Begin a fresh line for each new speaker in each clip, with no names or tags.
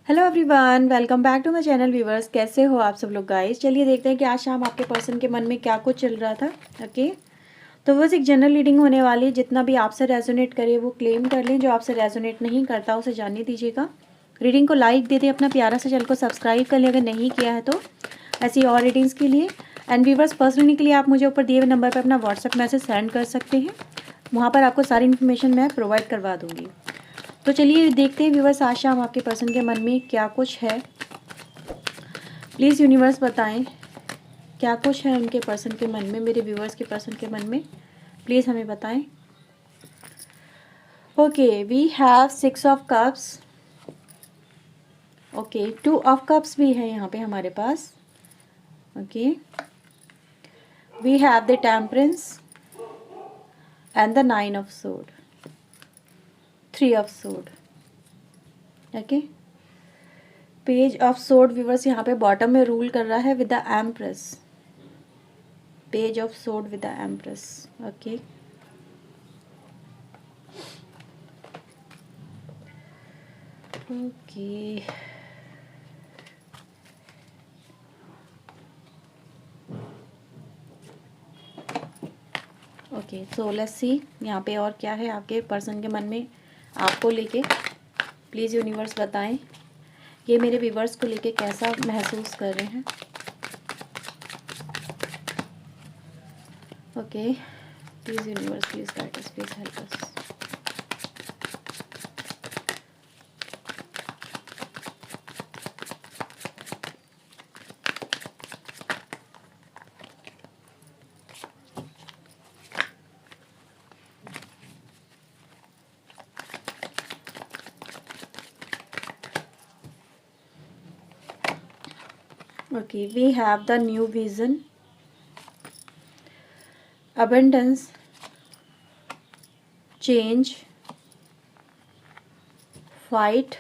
Hello everyone, welcome back to my channel viewers. कैसे हो आप सब लोग गाइस। चलिए देखते हैं कि आज शाम आपके पर्सन के मन में क्या कुछ चल रहा था। ओके, तो बस एक जनरल रीडिंग होने वाली है। जितना भी आपसे रेजोनेट करे वो क्लेम कर लें, जो आपसे रेजोनेट नहीं करता उसे जानने दीजिएगा। रीडिंग को लाइक दे दें, अपना प्यारा सा चैनल को सब्सक्राइब कर लें अगर नहीं किया है तो, ऐसी और रीडिंग्स के लिए। एंड व्यूवर्स, पर्सनली के लिए आप मुझे ऊपर दिए हुए नंबर पर अपना व्हाट्सएप मैसेज सेंड कर सकते हैं। वहाँ पर आपको सारी इन्फॉर्मेशन मैं प्रोवाइड करवा दूँगी। तो चलिए देखते हैं व्यूवर्स, आज शाम आपके पर्सन के मन में क्या कुछ है। प्लीज़ यूनिवर्स बताएं क्या कुछ है उनके पर्सन के मन में, मेरे व्यूवर्स के पर्सन के मन में। प्लीज़ हमें बताएं। Okay, we have 6 of cups. Okay, 2 of cups भी है यहाँ पे हमारे पास। Okay, we have the temperance and the 9 of sword, 3 of sword. Okay, page of sword viewers यहाँ पे बॉटम में रूल कर रहा है with the empress. Page of sword with the empress. Okay, okay, okay, so let's see यहाँ पे और क्या है आपके पर्सन के मन में आपको लेके। प्लीज़ यूनिवर्स बताएं ये मेरे व्यूवर्स को लेके कैसा महसूस कर रहे हैं। Okay, please universe, please guide us, please help us. Okay, we have the new vision, abundance, change, fight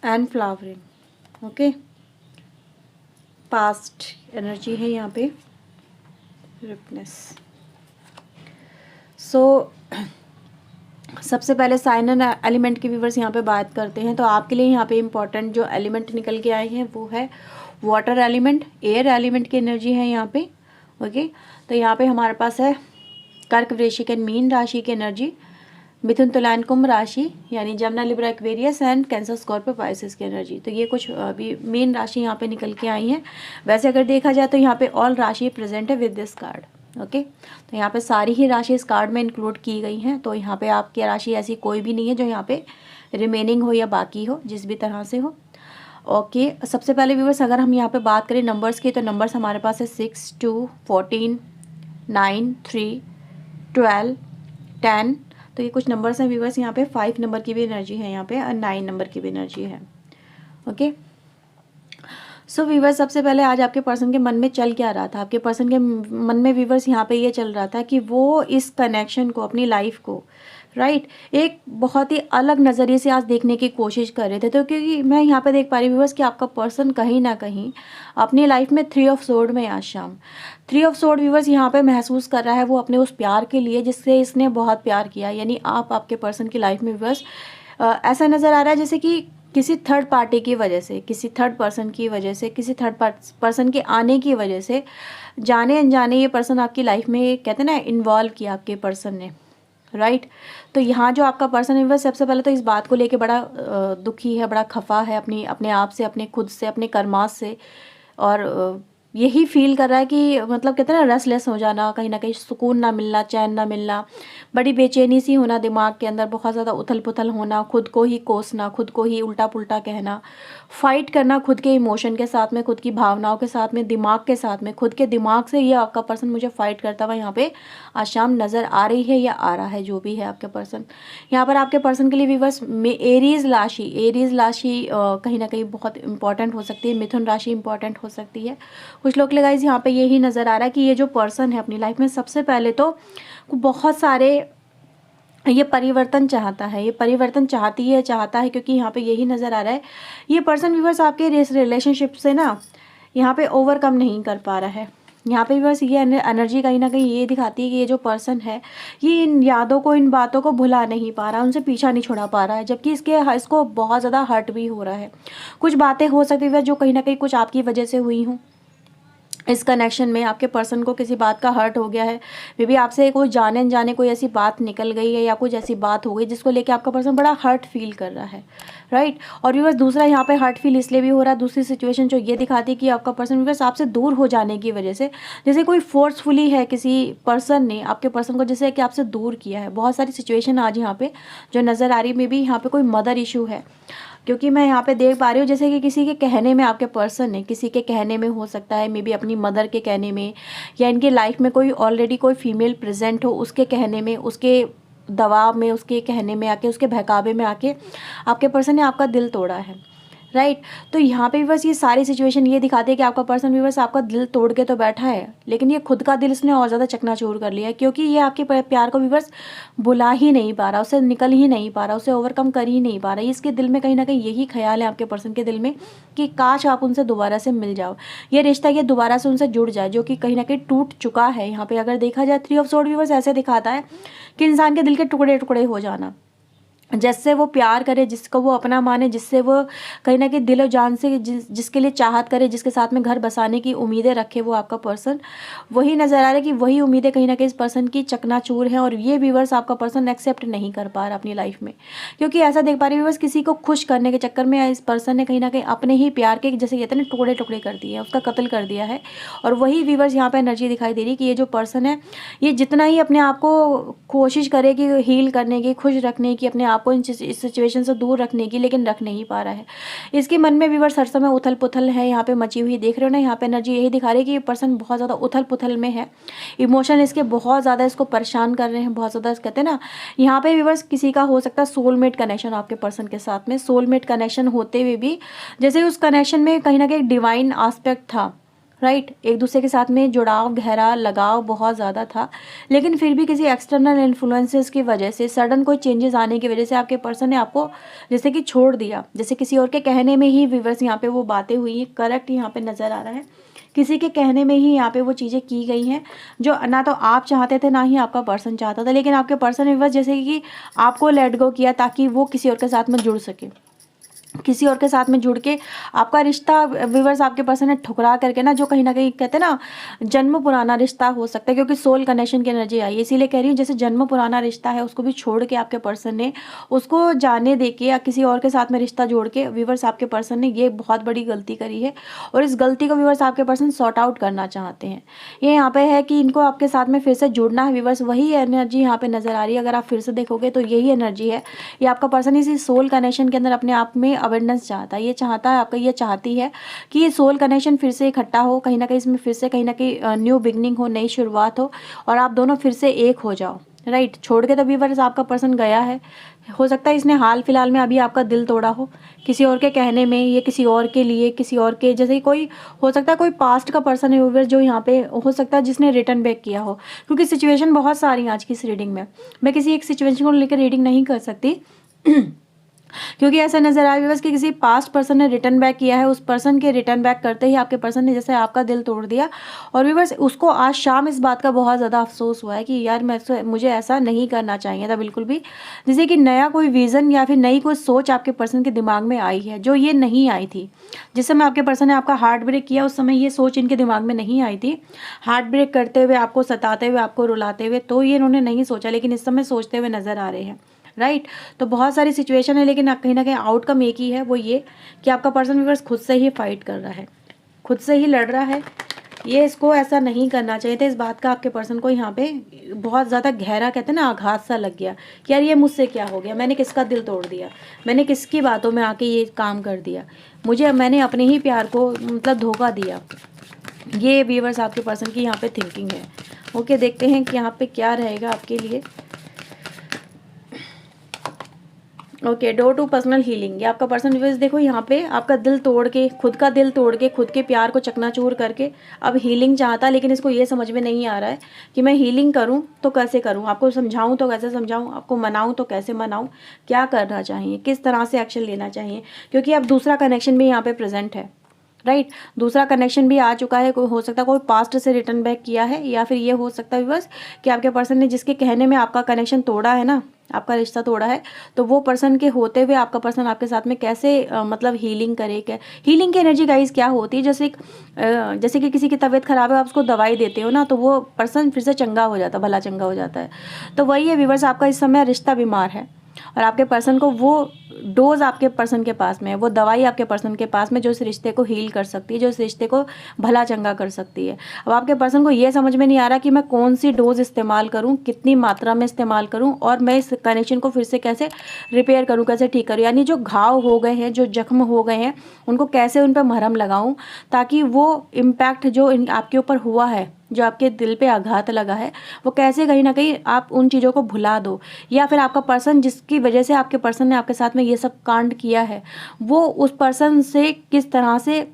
and flowering. Okay, past energy है यहाँ पे, रिपनेस। सो सबसे पहले साइन एंड एलिमेंट के व्यूवर्स यहाँ पे बात करते हैं। तो आपके लिए यहाँ पे इम्पोर्टेंट जो एलिमेंट निकल के आए हैं वो है वाटर एलिमेंट, एयर एलिमेंट की एनर्जी है यहाँ पे। ओके, तो यहाँ पे हमारे पास है कर्क, वृश्चिक एंड मीन राशि की एनर्जी, मिथुन, तुला एंड कुंभ राशि यानी Jamuna, Libra, Aquarius and cancer, Scorpio, Pisces की एनर्जी। तो ये कुछ अभी मेन राशि यहाँ पे निकल के आई हैं। वैसे अगर देखा जाए तो यहाँ पे ऑल राशि प्रेजेंट है विद दिस कार्ड। ओके, तो यहाँ पे सारी ही राशि इस कार्ड में इंक्लूड की गई हैं। तो यहाँ पे आपकी राशि ऐसी कोई भी नहीं है जो यहाँ पे रिमेनिंग हो या बाकी हो, जिस भी तरह से हो। ओके, सबसे पहले व्यूवर्स अगर हम यहाँ पे बात करें नंबर्स की, तो नंबर्स हमारे पास है 6, 2, 14, 9, 3, 12, 10। तो ये कुछ नंबर्स हैं व्यूवर्स। यहाँ पे 5 नंबर की भी एनर्जी है यहाँ पे और 9 नंबर की भी एनर्जी है। ओके, सो व्यूवर्स सबसे पहले आज आपके पर्सन के मन में चल क्या रहा था। आपके पर्सन के मन में व्यूवर्स यहाँ पे ये चल रहा था कि वो इस कनेक्शन को, अपनी लाइफ को एक बहुत ही अलग नज़रिए से आज देखने की कोशिश कर रहे थे। तो क्योंकि मैं यहाँ पे देख पा रही व्यूवर्स कि आपका पर्सन कहीं ना कहीं अपनी लाइफ में 3 ऑफ सोर्ड में आज शाम 3 ऑफ सोर्ड व्यूवर्स यहाँ पे महसूस कर रहा है वो अपने उस प्यार के लिए जिससे इसने बहुत प्यार किया। यानी आप आपके पर्सन की लाइफ में व्यूवर्स ऐसा नज़र आ रहा है जैसे कि किसी थर्ड पार्टी की वजह से, किसी थर्ड पर्सन की वजह से, किसी थर्ड पर्सन के आने की वजह से जाने अनजाने ये पर्सन आपकी लाइफ में, कहते हैं ना, इन्वॉल्व किया आपके पर्सन ने। राइट, तो यहाँ जो आपका पर्सन है वह सबसे पहले तो इस बात को लेके बड़ा दुखी है, बड़ा खफा है अपने आप से, अपने खुद से, अपने कर्मास से। और यही फील कर रहा है कि मतलब कहते हैं ना, रेस्टलेस हो जाना, कहीं ना कहीं सुकून ना मिलना, चैन ना मिलना, बड़ी बेचैनी सी होना दिमाग के अंदर, बहुत ज़्यादा उथल पुथल होना, खुद को ही कोसना, खुद को ही उल्टा पुल्टा कहना, फाइट करना खुद के इमोशन के साथ में, खुद की भावनाओं के साथ में, दिमाग के साथ में, खुद के दिमाग से ये आपका पर्सन मुझे फाइट करता हुआ यहाँ पे आज शाम नज़र आ रही है या आ रहा है, जो भी है आपके पर्सन। यहाँ पर आपके पर्सन के लिए व्यूअर्स में एरीज राशि कहीं ना कहीं बहुत इंपॉर्टेंट हो सकती है, मिथुन राशि इंपॉर्टेंट हो सकती है कुछ लोग के। गाइस यहाँ पे यही नज़र आ रहा है कि ये जो पर्सन है अपनी लाइफ में सबसे पहले तो बहुत सारे ये परिवर्तन चाहता है, ये परिवर्तन चाहता है क्योंकि यहाँ पे यही नज़र आ रहा है ये पर्सन व्यूअर्स आपके रिलेशनशिप से ना यहाँ पे ओवरकम नहीं कर पा रहा है। यहाँ पे बस ये एनर्जी कहीं ना कहीं ये दिखाती है कि ये जो पर्सन है ये इन यादों को, इन बातों को भुला नहीं पा रहा, उनसे पीछा नहीं छुड़ा पा रहा है, जबकि इसको बहुत ज़्यादा हर्ट भी हो रहा है। कुछ बातें हो सकती है जो कहीं ना कहीं कुछ आपकी वजह से हुई हूँ। इस कनेक्शन में आपके पर्सन को किसी बात का हर्ट हो गया है, मे बी आपसे कोई जाने अनजाने कोई ऐसी बात निकल गई है या कुछ ऐसी बात हो गई जिसको लेके आपका पर्सन बड़ा हर्ट फील कर रहा है, राइट। और व्यूअर्स दूसरा यहाँ पे हर्ट फील इसलिए भी हो रहा है, दूसरी सिचुएशन जो ये दिखाती है कि आपका पर्सन व्यूअर्स आपसे दूर हो जाने की वजह से, जैसे कोई फोर्सफुली है किसी पर्सन ने आपके पर्सन को जैसे कि आपसे दूर किया है। बहुत सारी सिचुएशन आज यहाँ पे जो नज़र आ रही है, मे बी यहाँ पे कोई मदर इशू है, क्योंकि मैं यहाँ पे देख पा रही हूँ जैसे कि किसी के कहने में आपके पर्सन है, किसी के कहने में हो सकता है, मे बी अपनी मदर के कहने में, या इनके लाइफ में कोई ऑलरेडी कोई फीमेल प्रेजेंट हो उसके कहने में, उसके दबाव में, उसके कहने में आके, उसके बहकावे में आके आपके पर्सन ने आपका दिल तोड़ा है, राइट। तो यहाँ पे भी बस ये सारी सिचुएशन ये दिखाती है कि आपका पर्सन भी बस आपका दिल तोड़ के तो बैठा है, लेकिन ये खुद का दिल इसने और ज़्यादा चकनाचूर कर लिया है, क्योंकि ये आपके प्यार को भी बस बुला ही नहीं पा रहा, उसे निकल ही नहीं पा रहा, उसे ओवरकम कर ही नहीं पा रहा। इसके दिल में कहीं ना कहीं यही ख्याल है आपके पर्सन के दिल में कि काश आप उनसे दोबारा से मिल जाओ, ये रिश्ता ये दोबारा से उनसे जुड़ जाए, जो कि कहीं ना कहीं टूट चुका है। यहाँ पे अगर देखा जाए 3 ऑफ सोर्ड भी बस ऐसे दिखाता है कि इंसान के दिल के टुकड़े टुकड़े हो जाना, जिससे वो प्यार करे, जिसको वो अपना माने, जिससे वो कहीं ना कहीं दिलो जान से जिसके लिए चाहत करे, जिसके साथ में घर बसाने की उम्मीदें रखे वो आपका पर्सन, वही नज़र आ रहा है कि वही उम्मीदें कहीं ना कहीं इस पर्सन की चकनाचूर है। और ये व्यूअर्स आपका पर्सन एक्सेप्ट नहीं कर पा रहा अपनी लाइफ में, क्योंकि ऐसा देख पा रही व्यूअर्स किसी को खुश करने के चक्कर में इस पर्सन ने कहीं ना कहीं अपने ही प्यार के जैसे कहते हैं ना टुकड़े टुकड़े कर दिए, उसका कत्ल कर दिया है। और वही व्यूअर्स यहाँ पर एनर्जी दिखाई दे रही है कि ये जो पर्सन है ये जितना ही अपने आप को कोशिश करे कि हील करने की, खुश रखने की, अपने आप को इस सिचुएशन से दूर रखने की, लेकिन रख नहीं पा रहा है। इसके मन में व्यूअर्स हर समय उथल पुथल है यहाँ पे मची हुई, देख रहे हो ना। यहाँ पे एनर्जी यही दिखा रही है कि ये पर्सन बहुत ज़्यादा उथल पुथल में है, इमोशन इसके बहुत ज़्यादा इसको परेशान कर रहे हैं, बहुत ज़्यादा कहते हैं ना। यहाँ पे व्यूअर्स किसी का हो सकता है सोलमेट कनेक्शन आपके पर्सन के साथ में, सोलमेट कनेक्शन होते हुए भी जैसे उस कनेक्शन में कहीं ना कहीं डिवाइन एस्पेक्ट था, राइट। एक दूसरे के साथ में जुड़ाव, गहरा लगाव बहुत ज़्यादा था, लेकिन फिर भी किसी एक्सटर्नल इन्फ्लुएंसेस की वजह से, सडन कोई चेंजेस आने की वजह से आपके पर्सन ने आपको जैसे कि छोड़ दिया, जैसे किसी और के कहने में ही व्यूअर्स यहाँ पे वो बातें हुई हैं, करेक्ट यहाँ पे नज़र आ रहा है। किसी के कहने में ही यहाँ पे वो चीज़ें की गई हैं जो ना तो आप चाहते थे ना ही आपका पर्सन चाहता था, लेकिन आपके पर्सन ने व्यूअर्स जैसे कि आपको लेट गो किया ताकि वो किसी और के साथ में जुड़ सके, किसी और के साथ में जुड़ के आपका रिश्ता व्यूअर्स आपके पर्सन ने ठुकरा करके ना, जो कहीं ना कहीं कहते हैं ना जन्म पुराना रिश्ता हो सकता है, क्योंकि सोल कनेक्शन की एनर्जी आई है, इसीलिए कह रही हूँ जैसे जन्म पुराना रिश्ता है उसको भी छोड़ के आपके पर्सन ने उसको जाने दे के या किसी और के साथ में रिश्ता जोड़ के व्यूअर्स आपके पर्सन ने ये बहुत बड़ी गलती करी है। और इस गलती को व्यूअर्स आपके पर्सन सॉर्ट आउट करना चाहते हैं। ये यहाँ पे है कि इनको आपके साथ में फिर से जुड़ना है व्यूअर्स, वही एनर्जी यहाँ पे नजर आ रही है। अगर आप फिर से देखोगे तो यही एनर्जी है, ये आपका पर्सन इसी सोल कनेक्शन के अंदर अपने आप में अवेयरनेस चाहता है, ये चाहता है आपका, ये चाहती है कि ये सोल कनेक्शन फिर से इकट्ठा हो, कहीं ना कहीं इसमें फिर से कहीं ना कहीं न्यू बिगनिंग हो, नई शुरुआत हो और आप दोनों फिर से एक हो जाओ, राइट। छोड़ के तभी बस आपका पर्सन गया है, हो सकता है इसने हाल फिलहाल में अभी आपका दिल तोड़ा हो किसी और के कहने में, ये किसी और के लिए, किसी और के जैसे कोई हो सकता है कोई पास्ट का पर्सन है व्यूअर्स जो यहाँ पे हो सकता है जिसने रिटर्न बैक किया हो, क्योंकि सिचुएशन बहुत सारी हैं आज की इस रीडिंग में। मैं किसी एक सिचुएशन को लेकर रीडिंग नहीं कर सकती क्योंकि ऐसा नजर आ रहा है बस कि किसी पास्ट पर्सन ने रिटर्न बैक किया है, उस पर्सन के रिटर्न बैक करते ही आपके पर्सन ने जैसे आपका दिल तोड़ दिया। और भी बस उसको आज शाम इस बात का बहुत ज़्यादा अफसोस हुआ है कि यार मुझे ऐसा नहीं करना चाहिए था बिल्कुल भी। जैसे कि नया कोई विज़न या फिर नई कोई सोच आपके पर्सन के दिमाग में आई है जो ये नहीं आई थी। जिस समय आपके पर्सन ने आपका हार्ट ब्रेक किया उस समय ये सोच इनके दिमाग में नहीं आई थी। हार्ट ब्रेक करते हुए, आपको सताते हुए, आपको रुलाते हुए तो ये इन्होंने नहीं सोचा, लेकिन इस समय सोचते हुए नजर आ रहे हैं, राइट। तो बहुत सारी सिचुएशन है, लेकिन कहीं ना कहीं आउटकम एक ही है, वो ये कि आपका पर्सन व्यूअर्स खुद से ही फाइट कर रहा है, खुद से ही लड़ रहा है। ये इसको ऐसा नहीं करना चाहिए था। इस बात का आपके पर्सन को यहाँ पे बहुत ज़्यादा गहरा कहते हैं ना आघात सा लग गया कि यार ये मुझसे क्या हो गया, मैंने किसका दिल तोड़ दिया, मैंने किसकी बातों में आके ये काम कर दिया, मैंने अपने ही प्यार को मतलब धोखा दिया। ये व्यूअर्स आपके पर्सन की यहाँ पे थिंकिंग है। ओके, देखते हैं कि यहाँ पे क्या रहेगा आपके लिए। Okay, door to personal healing. ये आपका पर्सन व्यूअर्स देखो यहाँ पे आपका दिल तोड़ के, खुद का दिल तोड़ के, खुद के प्यार को चकनाचूर करके अब हीलिंग चाहता, लेकिन इसको ये समझ में नहीं आ रहा है कि मैं हीलिंग करूँ तो कैसे करूँ, आपको समझाऊँ तो कैसे समझाऊँ, आपको मनाऊँ तो कैसे मनाऊँ, क्या करना चाहिए, किस तरह से एक्शन लेना चाहिए, क्योंकि अब दूसरा कनेक्शन भी यहाँ पे प्रेजेंट है। राइट। दूसरा कनेक्शन भी आ चुका है, कोई हो सकता है कोई पास्ट से रिटर्न बैक किया है, या फिर ये हो सकता है व्यूअर्स कि आपके पर्सन ने जिसके कहने में आपका कनेक्शन तोड़ा है ना, आपका रिश्ता तोड़ा है, तो वो पर्सन के होते हुए आपका पर्सन आपके साथ में कैसे मतलब हीलिंग करे। क्या हीलिंग की एनर्जी गाइस क्या होती है, जैसे कि किसी की तबीयत खराब है, आप उसको दवाई देते हो ना, तो वो पर्सन फिर से चंगा हो जाता है, भला चंगा हो जाता है। तो वही है व्यूअर्स, आपका इस समय रिश्ता बीमार है और आपके पर्सन को वो डोज आपके पर्सन के पास में है, वो दवाई आपके पर्सन के पास में जो इस रिश्ते को हील कर सकती है, जो इस रिश्ते को भला चंगा कर सकती है। अब आपके पर्सन को ये समझ में नहीं आ रहा कि मैं कौन सी डोज इस्तेमाल करूं, कितनी मात्रा में इस्तेमाल करूं, और मैं इस कनेक्शन को फिर से कैसे रिपेयर करूं, कैसे ठीक करूं। यानी जो घाव हो गए हैं, जो जख्म हो गए हैं, उनको कैसे उन पर मरहम लगाऊं, ताकि वो इम्पैक्ट जो आपके ऊपर हुआ है, जो आपके दिल पे आघात लगा है, वो कैसे कहीं ना कहीं आप उन चीज़ों को भुला दो। या फिर आपका पर्सन जिसकी वजह से आपके पर्सन ने आपके साथ में ये सब कांड किया है, वो उस पर्सन से किस तरह से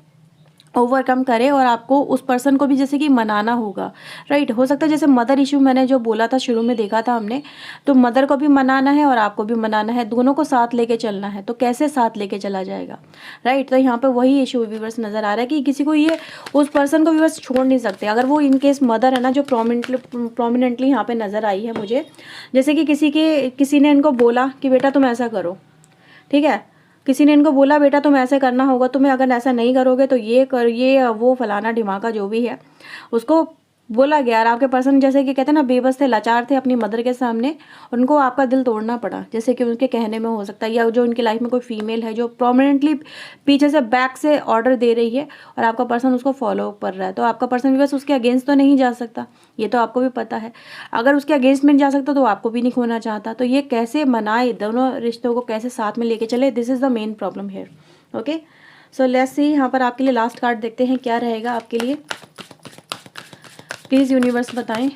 ओवरकम करे, और आपको उस पर्सन को भी जैसे कि मनाना होगा। राइट। हो सकता है जैसे मदर इशू मैंने जो बोला था शुरू में देखा था हमने, तो मदर को भी मनाना है और आपको भी मनाना है, दोनों को साथ लेके चलना है। तो कैसे साथ लेके चला जाएगा। राइट। तो यहाँ पे वही इशू व्यूअर्स नज़र आ रहा है कि किसी को ये उस पर्सन को व्यूअर्स छोड़ नहीं सकते। अगर वो इन केस मदर है ना, जो प्रोमिनेंटली यहाँ पे नज़र आई है मुझे, जैसे कि किसी ने इनको बोला कि बेटा तुम ऐसा करो, ठीक है, किसी ने इनको बोला बेटा तुम ऐसे करना होगा, तुम्हें अगर ऐसा नहीं करोगे तो ये वो फलाना ढिमाका जो भी है उसको बोला गया। और आपके पर्सन जैसे कि कहते हैं ना, बेबस थे, लाचार थे अपनी मदर के सामने, उनको आपका दिल तोड़ना पड़ा, जैसे कि उनके कहने में हो सकता है। या जो उनकी लाइफ में कोई फीमेल है जो प्रोमिनेंटली पीछे से बैक से ऑर्डर दे रही है और आपका पर्सन उसको फॉलो कर रहा है, तो आपका पर्सन भी बस उसके अगेंस्ट तो नहीं जा सकता, ये तो आपको भी पता है। अगर उसके अगेंस्ट में जा सकता तो आपको भी नहीं खोना चाहता। तो ये कैसे मनाए, दोनों रिश्तों को कैसे साथ में लेके चले, this is the main problem here. Okay, so let's see, यहाँ पर आपके लिए लास्ट कार्ड देखते हैं क्या रहेगा आपके लिए। प्लीज़ यूनिवर्स बताएं।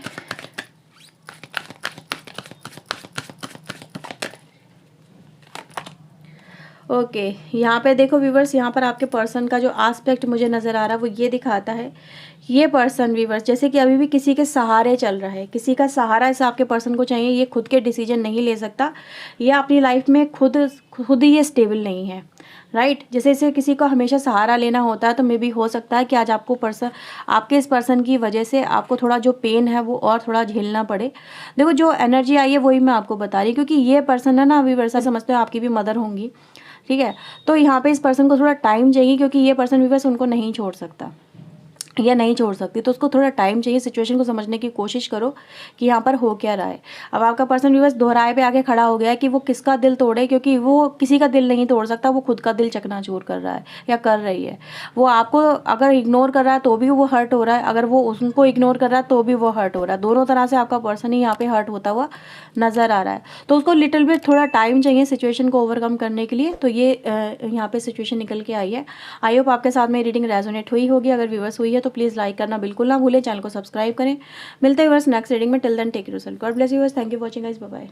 ओके, यहाँ पे देखो व्यूवर्स, यहाँ पर आपके पर्सन का जो आस्पेक्ट मुझे नज़र आ रहा है वो ये दिखाता है, ये पर्सन व्यूवर्स जैसे कि अभी भी किसी के सहारे चल रहा है, किसी का सहारा इस आपके पर्सन को चाहिए। ये खुद के डिसीजन नहीं ले सकता, या अपनी लाइफ में खुद ही ये स्टेबल नहीं है। राइट। जैसे इसे किसी को हमेशा सहारा लेना होता है, तो मे भी हो सकता है कि आज आपके इस पर्सन की वजह से आपको थोड़ा जो पेन है वो और थोड़ा झेलना पड़े। देखो जो एनर्जी आई है वही मैं आपको बता रही, क्योंकि ये पर्सन है ना, अभी वैसा समझते हो आपकी भी मदर होंगी, ठीक है। तो यहाँ पे इस पर्सन को थोड़ा टाइम चाहिए, क्योंकि ये पर्सन व्यूअर्स उनको नहीं छोड़ सकता या नहीं छोड़ सकती, तो उसको थोड़ा टाइम चाहिए। सिचुएशन को समझने की कोशिश करो कि यहाँ पर हो क्या रहा है। अब आपका पर्सन व्यूअर्स दोहराए पे आके खड़ा हो गया है कि वो किसका दिल तोड़े, क्योंकि वो किसी का दिल नहीं तोड़ सकता, वो खुद का दिल चकनाचूर कर रहा है या कर रही है। वो आपको अगर इग्नोर कर रहा है तो भी वो हर्ट हो रहा है, अगर वो उनको इग्नोर कर रहा है तो भी वो हर्ट हो रहा है। दोनों तरह से आपका पर्सन ही यहाँ पे हर्ट होता हुआ नज़र आ रहा है। तो उसको लिटिल बिट थोड़ा टाइम चाहिए सिचुएशन को ओवरकम करने के लिए। तो ये यहाँ पे सिचुएशन निकल के आई है। आई होप आपके साथ में रीडिंग रेजोनेट हुई होगी। अगर व्यूअर्स हुई है तो प्लीज़ लाइक करना बिल्कुल ना भूलें, चैनल को सब्सक्राइब करें। मिलते हैं व्यूअर्स नेक्स्ट रीडिंग में। Till then take care yourself, God bless you viewers, thank you for watching guys, bye bye.